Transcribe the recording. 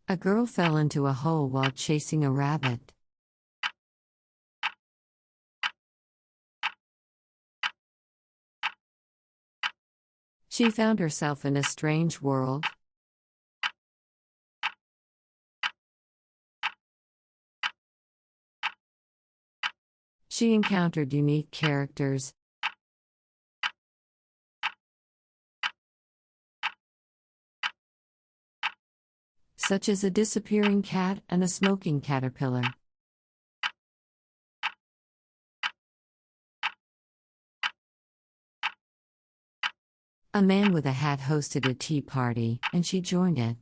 A girl fell into a hole while chasing a rabbit. She found herself in a strange world. She encountered unique characters, such as a disappearing cat and a smoking caterpillar. A man with a hat hosted a tea party, and she joined it.